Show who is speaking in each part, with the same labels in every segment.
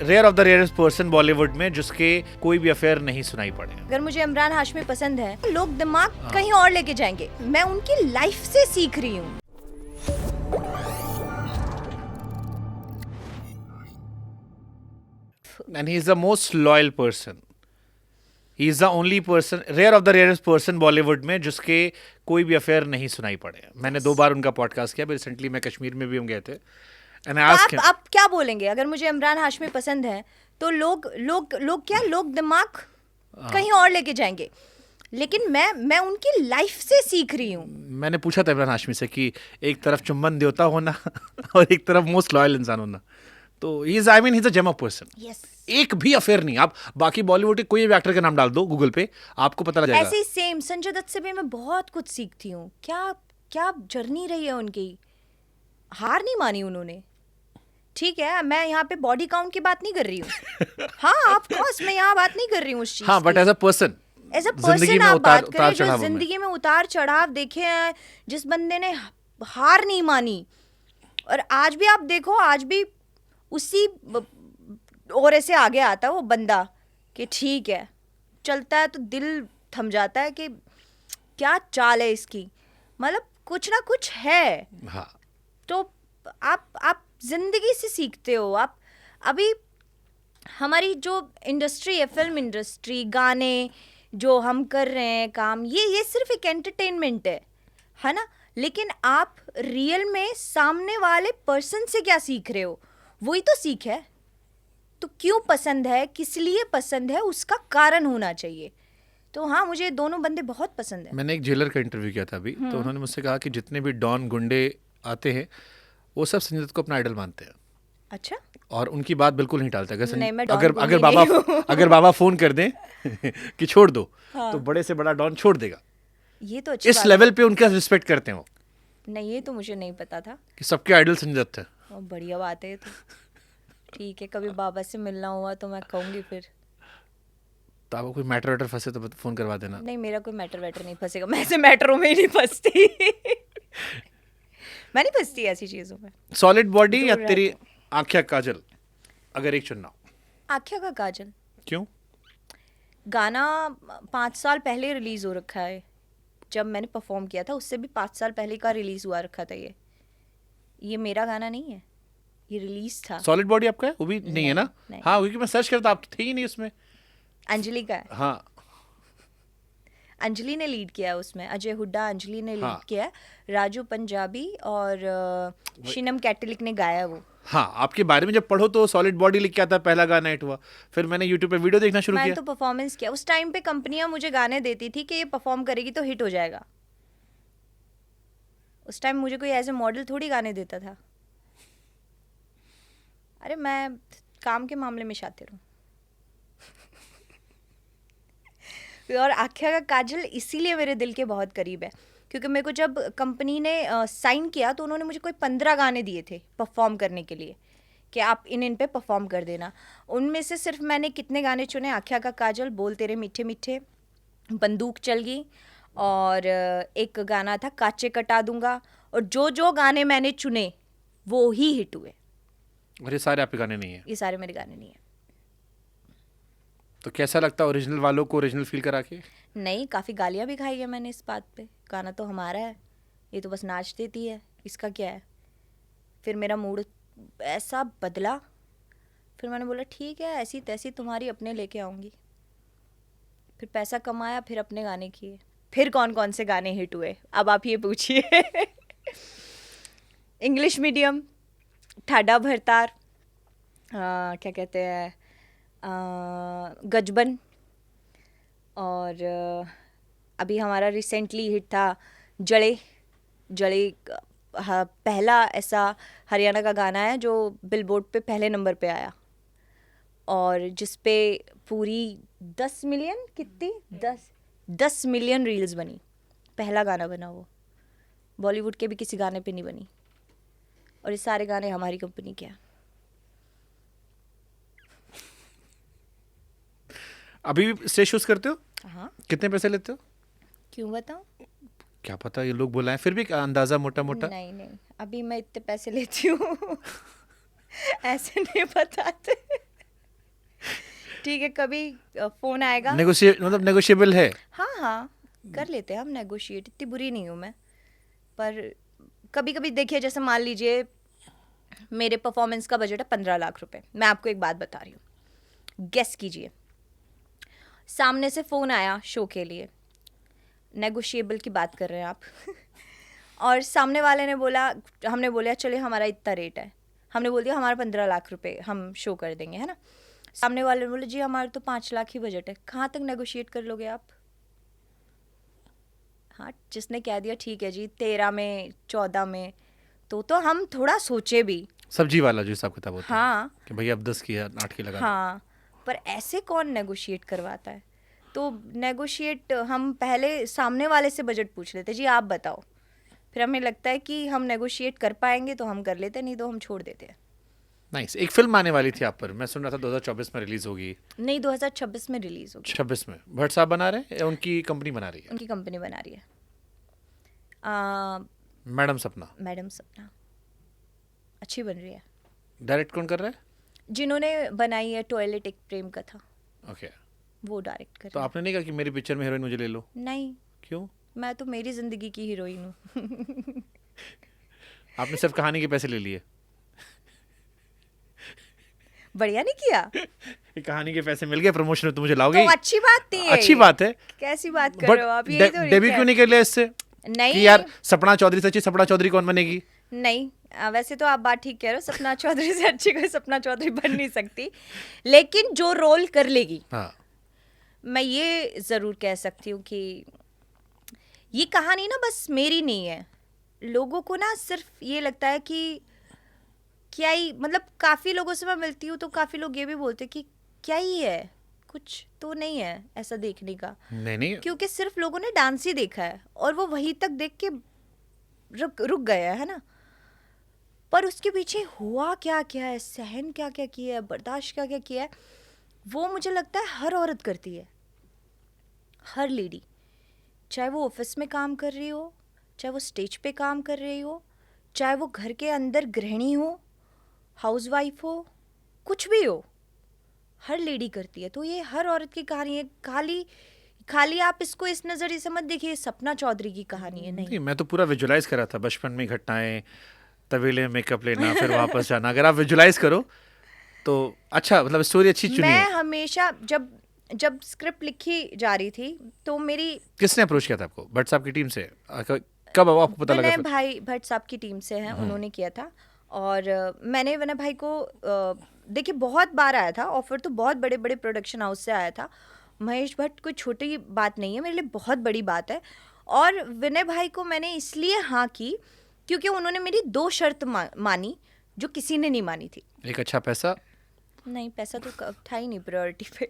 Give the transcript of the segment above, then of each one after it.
Speaker 1: Rare of the rarest person Bollywood में जिसके कोई भी अफेयर नहीं सुनाई पड़े।
Speaker 2: अगर मुझे इमरान हाशमी पसंद है, लोग दिमाग कहीं और लेके जाएंगे। मैं उनकी लाइफ से सीख रही हूँ।
Speaker 1: And he is the most loyal person. He is the only person, rare of the rarest person Bollywood में जिसके कोई भी अफेयर नहीं सुनाई पड़े। मैंने 2 बार उनका पॉडकास्ट किया, रिसेंटली मैं कश्मीर में भी हम गए थे। And I asked him,
Speaker 2: आप क्या बोलेंगे? अगर मुझे इमरान हाशमी पसंद है तो लोग दिमाग कहीं और लेके जाएंगे। लेकिन मैं उनकी लाइफ से सीख रही हूँ।
Speaker 1: मैंने पूछा था इमरान हाशमी से कि एक तरफ चुम्बन देवता होना और एक तरफ मोस्ट लॉयल इंसान होना, तो he is a gem of person.
Speaker 2: Yes,
Speaker 1: एक भी अफेयर नहीं। आप बाकी बॉलीवुड के कोई भी एक्टर का नाम डाल दो गूगल पे, आपको पता लग जाएगा।
Speaker 2: ऐसे ही सेम संजय दत्त से भी मैं बहुत कुछ सीखती हूँ। क्या जर्नी रही है उनकी। हार नहीं मानी उन्होंने। ठीक है, मैं यहाँ पे बॉडी काउंट की बात नहीं कर रही हूँ। हाँ, ऑफ कोर्स मैं यहाँ बात नहीं कर रही हूँ उस चीज
Speaker 1: हाँ, बट एज अ पर्सन
Speaker 2: आप बात करें जो जिंदगी में उतार चढ़ाव देखे हैं, जिस बंदे ने हार नहीं मानी। और आज भी आप देखो, आज भी उसी ओरे से आगे आता है वो बंदा कि ठीक है, चलता है तो दिल थम जाता है कि क्या चाल है इसकी। मतलब कुछ ना कुछ है।
Speaker 1: हाँ।
Speaker 2: तो आप जिंदगी से सीखते हो। आप अभी हमारी जो इंडस्ट्री है, फिल्म इंडस्ट्री, गाने जो हम कर रहे हैं काम, ये सिर्फ एक एंटरटेनमेंट है ना। लेकिन आप रियल में सामने वाले पर्सन से क्या सीख रहे हो, वही तो सीख है। तो क्यों पसंद है, किस लिए पसंद है, उसका कारण होना चाहिए। तो हाँ, मुझे दोनों बंदे बहुत पसंद है।
Speaker 1: मैंने एक जेलर का इंटरव्यू किया था अभी, तो उन्होंने मुझसे कहा कि जितने भी डॉन गुंडे आते हैं वो सब संजय दत्त को अपना आइडल मानते हैं।
Speaker 2: अच्छा।
Speaker 1: और उनकी बात बिल्कुल नहीं टालते।
Speaker 2: नहीं, मैं डॉन
Speaker 1: अगर
Speaker 2: गुंडी
Speaker 1: अगर
Speaker 2: नहीं हूँ।
Speaker 1: अगर बाबा फोन कर दें कि छोड़ दो,
Speaker 2: हाँ।
Speaker 1: तो बड़े से बड़ा डॉन छोड़ देगा।
Speaker 2: ये तो अच्छी
Speaker 1: इस
Speaker 2: बात
Speaker 1: लेवल पे उनका रिस्पेक्ट करते हैं वो।
Speaker 2: नहीं, ये तो मुझे नहीं पता था
Speaker 1: कि सबके आइडल संजय दत्त है।
Speaker 2: बढ़िया बात है ये तो। ठीक है, कभी बाबा से मिलना हुआ तो मैं कहूंगी फिर।
Speaker 1: तो आपको कोई मैटर वेटर फंसे तो फोन करवा देना।
Speaker 2: नहीं, मेरा कोई मैटर वेटर नहीं फंसेगा। मैं ऐसे मैटरों में ही नहीं फंसती। मैं नहीं फंसती ऐसी चीजों में।
Speaker 1: सॉलिड बॉडी या तेरी आँखें काजल, अगर एक चुनना हो?
Speaker 2: आँखें का काजल।
Speaker 1: क्यों?
Speaker 2: गाना 5 साल पहले रिलीज हो रखा है। जब मैंने परफॉर्म किया था उससे भी 5 साल पहले का रिलीज हुआ रखा था। ये मेरा गाना नहीं है, ये रिलीज था।
Speaker 1: सॉलिड बॉडी आपका है? वो भी नहीं है ना? हाँ, क्योंकि मैं सर्च करता, आप थे ही नहीं उसमें।
Speaker 2: अंजलि का है।
Speaker 1: हाँ,
Speaker 2: अंजलि ने लीड किया है उसमें। अजय हुड्डा, अंजलि ने लीड
Speaker 1: हाँ।
Speaker 2: किया है। राजू पंजाबी और शिनम कैटलिक ने गाया वो।
Speaker 1: हाँ, आपके बारे में जब पढ़ो तो सॉलिड बॉडी लिख के आता है, पहला गाना हिट हुआ। फिर मैंने यूट्यूब पे वीडियो देखना शुरू
Speaker 2: मैंने
Speaker 1: किया।
Speaker 2: तो परफॉर्मेंस किया। उस टाइम पे कंपनियां मुझे गाने देती थी कि ये परफॉर्म करेगी तो हिट हो जाएगा। उस टाइम मुझे कोई एज ए मॉडल थोड़ी गाने देता था। अरे मैं काम के मामले में शातिर हूँ। और आँखें का काजल इसीलिए मेरे दिल के बहुत करीब है क्योंकि मेरे को जब कंपनी ने साइन किया तो उन्होंने मुझे कोई 15 गाने दिए थे परफॉर्म करने के लिए कि आप इन पे परफॉर्म कर देना। उनमें से सिर्फ मैंने कितने गाने चुने? आँखें का काजल, बोल तेरे मीठे मीठे, बंदूक चल गई, और एक गाना था काचे कटा दूंगा। और जो गाने मैंने चुने वो ही हिट हुए।
Speaker 1: और ये सारे आपके गाने नहीं है?
Speaker 2: ये सारे मेरे गाने नहीं है।
Speaker 1: तो कैसा लगता है ओरिजिनल वालों को ओरिजिनल फील करा के?
Speaker 2: नहीं, काफ़ी गालियाँ भी खाई है मैंने इस बात पे। गाना तो हमारा है, ये तो बस नाच देती है, इसका क्या है। फिर मेरा मूड ऐसा बदला, फिर मैंने बोला ठीक है, ऐसी तैसी तुम्हारी अपने लेके आऊँगी। फिर पैसा कमाया, फिर अपने गाने किए। फिर कौन कौन से गाने हिट हुए अब आप ये पूछिए। इंग्लिश मीडियम, ठाडा भरतार, क्या कहते हैं, गजबन, और अभी हमारा रिसेंटली हिट था जड़े। हाँ, पहला ऐसा हरियाणा का गाना है जो बिलबोर्ड पे पहले नंबर पे आया और जिस पे पूरी 10 मिलियन कितनी 10 मिलियन रील्स बनी। पहला गाना बना वो, बॉलीवुड के भी किसी गाने पे नहीं बनी। और ये सारे गाने हमारी कंपनी के हैं।
Speaker 1: अभी भी स्टेज शोज करते हो?
Speaker 2: हाँ।
Speaker 1: कितने पैसे लेते हो?
Speaker 2: क्यों बताऊं?
Speaker 1: क्या पता, ये लोग बुलाएं, फिर भी अंदाजा मोटा मोटा?
Speaker 2: नहीं, अभी मैं इतने पैसे लेती हूँ। ऐसे नहीं बताते। ठीक है, कभी फोन आएगा।
Speaker 1: मतलब नेगोशिएबल है।
Speaker 2: हाँ हाँ, कर लेते हैं हम नेगोशिएट, इतनी बुरी नहीं हूँ मैं। पर कभी कभी देखिए, जैसे मान लीजिए मेरे परफॉर्मेंस का बजट है 15 लाख रुपए। मैं आपको एक बात बता रही हूँ, गेस कीजिए। सामने से फ़ोन आया शो के लिए, नेगोशिएबल की बात कर रहे हैं आप और सामने वाले ने बोला, हमने बोला चलिए हमारा इतना रेट है, हमने बोल दिया हमारा 15 लाख रुपए हम शो कर देंगे, है ना। सामने वाले ने बोले जी हमारा तो 5 लाख ही बजट है। कहाँ तक नेगोशिएट कर लोगे आप? हाँ, जिसने कह दिया ठीक है जी 13 में 14 में, तो हम थोड़ा सोचे भी।
Speaker 1: सब्जी वाला जो हिसाब किताब होता है
Speaker 2: हाँ
Speaker 1: कि भैया अब 10 की 8 की लगा दो।
Speaker 2: हाँ, पर ऐसे कौन नेगोशिएट करवाता है? तो नेगोशिएट हम पहले सामने वाले से बजट पूछ लेते, जी आप बताओ। फिर हमें लगता है कि हम नेगोशिएट कर पाएंगे तो हम कर लेते, नहीं तो हम छोड़ देते हैं।
Speaker 1: नाइस। एक फिल्म आने वाली थी आप पर, मैं सुन रहा था 2024 में रिलीज होगी।
Speaker 2: नहीं, 2026 में रिलीज होगी।
Speaker 1: 26 में भट्ट साहब बना रहे हैं या उनकी कंपनी बना रही है?
Speaker 2: उनकी कंपनी बना रही है,
Speaker 1: मैडम सपना।
Speaker 2: मैडम सपना। अच्छी बन रही है।
Speaker 1: डायरेक्ट कौन कर रहा है?
Speaker 2: जिन्होंने बनाई है टॉयलेट एक प्रेम कथा,
Speaker 1: ओके।
Speaker 2: वो डायरेक्ट कर
Speaker 1: तो
Speaker 2: रहे हैं।
Speaker 1: आपने नहीं कहा कि मेरी पिक्चर में हीरोइन मुझे ले लो?
Speaker 2: नहीं,
Speaker 1: क्यों?
Speaker 2: मैं तो मेरी जिंदगी की हीरोइन हूँ।
Speaker 1: आपने सिर्फ कहानी के पैसे ले लिए।
Speaker 2: बढ़िया नहीं किया?
Speaker 1: ये कहानी के पैसे मिल गए, प्रमोशन में तो मुझे लाओगे
Speaker 2: तो अच्छी बात नहीं है
Speaker 1: अच्छी
Speaker 2: ये।
Speaker 1: बात है।
Speaker 2: कैसी बात कर
Speaker 1: बट
Speaker 2: रहे हो आप? यही तो
Speaker 1: डेब्यू क्यों नहीं कर लिया इससे?
Speaker 2: नहीं
Speaker 1: कि यार सपना चौधरी से अच्छी सपना चौधरी कौन बनेगी?
Speaker 2: नहीं, वैसे तो आप बात ठीक कह रहे हो, सपना चौधरी से अच्छी कोई सपना चौधरी बन नहीं सकती, लेकिन जो रोल कर लेगी,
Speaker 1: हाँ।
Speaker 2: मैं ये जरूर कह सकती हूँ कि ये कहानी ना बस मेरी नहीं है। लोगों को ना सिर्फ ये लगता है कि क्या ही, मतलब काफ़ी लोगों से मैं मिलती हूँ तो काफ़ी लोग ये भी बोलते हैं कि क्या ही है, कुछ तो नहीं है ऐसा देखने का।
Speaker 1: नहीं
Speaker 2: क्योंकि सिर्फ लोगों ने डांस ही देखा है और वो वहीं तक देख के रुक गया है ना। पर उसके पीछे हुआ क्या क्या है, सहन क्या क्या किया है, बर्दाश्त क्या क्या किया है, वो मुझे लगता है हर औरत करती है, हर लेडी। चाहे वो ऑफिस में काम कर रही हो, चाहे वो स्टेज पे काम कर रही हो, चाहे वो घर के अंदर गृहिणी हो, हाउसवाइफ हो, कुछ भी हो, हर लेडी करती है। तो ये हर औरत की कहानी है। खाली आप इसको इस नज़रिए से मत देखिए सपना चौधरी की कहानी है, नहीं।
Speaker 1: मैं तो पूरा विजुलाइज कर रहा था, बचपन में घटनाएं, तवेले में मेकअप लेना फिर वापस जाना। अगर आप विजुलाइज करो तो अच्छा, मतलब स्टोरी अच्छी चुनी
Speaker 2: मैं
Speaker 1: है।
Speaker 2: हमेशा जब स्क्रिप्ट लिखी जा रही थी तो मेरी,
Speaker 1: किसने अप्रोच किया था आपको? भट्ट साहब की टीम से? कब आपको पता लगा
Speaker 2: विनय
Speaker 1: फिर?
Speaker 2: भाई भट्ट साहब की टीम से हैं, उन्होंने किया था। और मैंने विनय भाई को देखिए बहुत बार आया था ऑफर, तो बहुत बड़े बड़े प्रोडक्शन हाउस से आया था। महेश भट्ट कोई छोटी बात नहीं है, मेरे लिए बहुत बड़ी बात है। और विनय भाई को मैंने इसलिए हाँ की क्योंकि उन्होंने मेरी 2 शर्त मानी जो किसी ने नहीं मानी थी।
Speaker 1: एक अच्छा पैसा।
Speaker 2: नहीं, पैसा तो था ही नहीं प्रायोरिटी पे।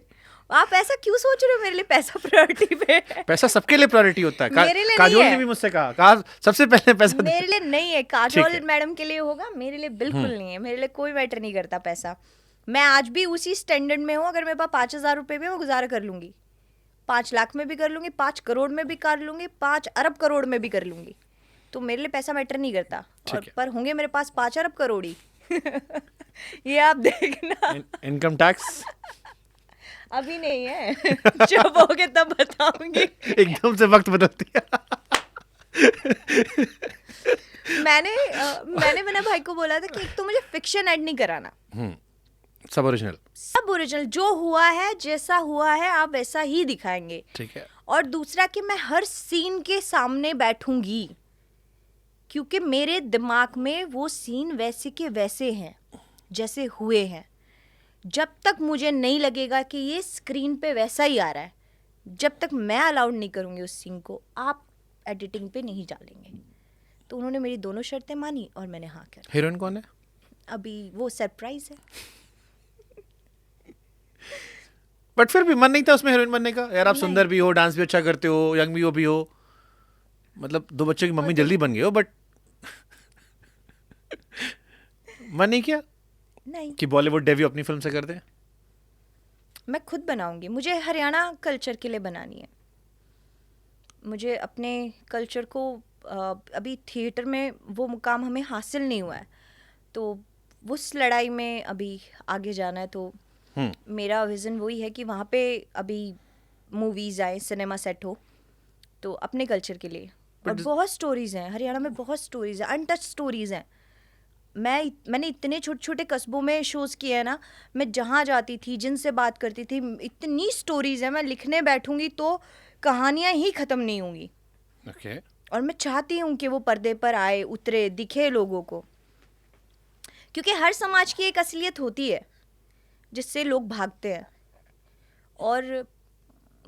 Speaker 2: आप ऐसा क्यों सोच रहे हो मेरे लिए पैसा प्रायोरिटी पे?
Speaker 1: पैसा सबके लिए प्रायोरिटी होता है।
Speaker 2: मेरे लिए नहीं
Speaker 1: काजोल
Speaker 2: है।
Speaker 1: ने भी मुझसे कहा सबसे पहले पैसा दे।
Speaker 2: मेरे लिए नहीं है,
Speaker 1: ठीक
Speaker 2: काजोल
Speaker 1: है।
Speaker 2: मैडम के लिए होगा, मेरे लिए बिल्कुल नहीं है। मेरे लिए कोई मैटर नहीं करता पैसा। मैं आज भी उसी स्टैंडर्ड में हूँ। अगर मेरे पास 5,000 रुपये भी मैं गुजारा कर लूंगी, 5 लाख में भी कर लूंगी, 5 करोड़ में भी कर लूंगी, 5 अरब करोड़ में भी कर लूंगी। तो मेरे लिए पैसा मैटर नहीं करता। और पर होंगे मेरे पास 5 अरब करोड़ ही। ये आप देखना।
Speaker 1: इनकम टैक्स
Speaker 2: अभी नहीं है, जब होगे तब बताऊंगी।
Speaker 1: एकदम से वक्त बदल दिया।
Speaker 2: मैंने विनय भाई को बोला था कि एक तो मुझे फिक्शन ऐड नहीं कराना,
Speaker 1: सब ओरिजिनल,
Speaker 2: सब ओरिजिनल, जो हुआ है जैसा हुआ है आप वैसा ही दिखाएंगे।
Speaker 1: ठीक है।
Speaker 2: और दूसरा कि मैं हर सीन के सामने बैठूंगी क्योंकि मेरे दिमाग में वो सीन वैसे के वैसे हैं जैसे हुए हैं। जब तक मुझे नहीं लगेगा कि ये स्क्रीन पे वैसा ही आ रहा है, जब तक मैं अलाउड नहीं करूँगी उस सीन को, आप एडिटिंग पे नहीं डालेंगे। तो उन्होंने मेरी दोनों शर्तें मानी और मैंने हाँ कर।
Speaker 1: हीरोइन कौन है?
Speaker 2: अभी वो सरप्राइज है।
Speaker 1: बट फिर भी मन नहीं था उसमें हीरोइन बनने का? यार आप सुंदर भी हो, डांस भी अच्छा करते हो, यंग भी हो, मतलब 2 बच्चों की मम्मी जल्दी बन गए हो, बट मन नहीं किया
Speaker 2: नहीं,
Speaker 1: कि बॉलीवुड डेब्यू अपनी फिल्म से कर दें?
Speaker 2: मैं खुद बनाऊंगी। मुझे हरियाणा कल्चर के लिए बनानी है। मुझे अपने कल्चर को अभी थिएटर में वो मुकाम हमें हासिल नहीं हुआ है, तो उस लड़ाई में अभी आगे जाना है। तो मेरा विज़न वही है कि वहाँ पे अभी मूवीज़ आए, सिनेमा सेट हो, तो अपने कल्चर के लिए। और बहुत स्टोरीज़ हैं हरियाणा में, बहुत स्टोरीज़ हैं, अनटच स्टोरीज़ हैं। मैंने इतने छोटे छोटे कस्बों में शोज़ किए हैं ना, मैं जहाँ जाती थी, जिनसे बात करती थी, इतनी स्टोरीज़ हैं, मैं लिखने बैठूंगी तो कहानियाँ ही ख़त्म नहीं होंगी।
Speaker 1: ओके।
Speaker 2: और मैं चाहती हूँ कि वो पर्दे पर आए, उतरे, दिखे लोगों को, क्योंकि हर समाज की एक असलियत होती है जिससे लोग भागते हैं, और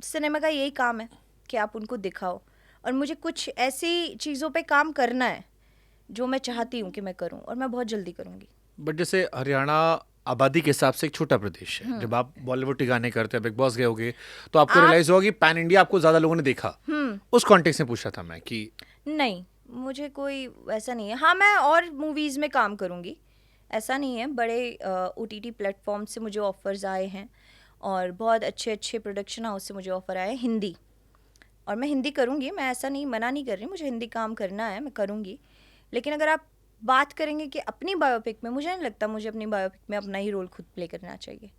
Speaker 2: सिनेमा का यही काम है कि आप उनको दिखाओ। और मुझे कुछ ऐसी चीज़ों पे काम करना है जो मैं चाहती हूँ कि मैं करूँ, और मैं बहुत जल्दी करूँगी।
Speaker 1: बट जैसे हरियाणा आबादी के हिसाब से एक छोटा प्रदेश है, जब आप बॉलीवुड के गाने करते हैं, बिग बॉस गए होगे, तो आपको रियलाइज होगा कि पैन इंडिया आपको ज्यादा लोगों ने देखा। उस कॉन्टेक्स्ट में पूछा था मैं कि
Speaker 2: नहीं, मुझे कोई वैसा नहीं है। हाँ, मैं और मूवीज़ में काम करूँगी, ऐसा नहीं है। बड़े OTT प्लेटफॉर्म से मुझे ऑफ़र्स आए हैं, और बहुत अच्छे अच्छे प्रोडक्शन हाउस से मुझे ऑफ़र आए हैं हिंदी, और मैं हिंदी करूँगी। मैं ऐसा नहीं, मना नहीं कर रही, मुझे हिंदी काम करना है, मैं करूँगी। लेकिन अगर आप बात करेंगे कि अपनी बायोपिक में, मुझे नहीं लगता मुझे अपनी बायोपिक में अपना ही रोल खुद प्ले करना चाहिए।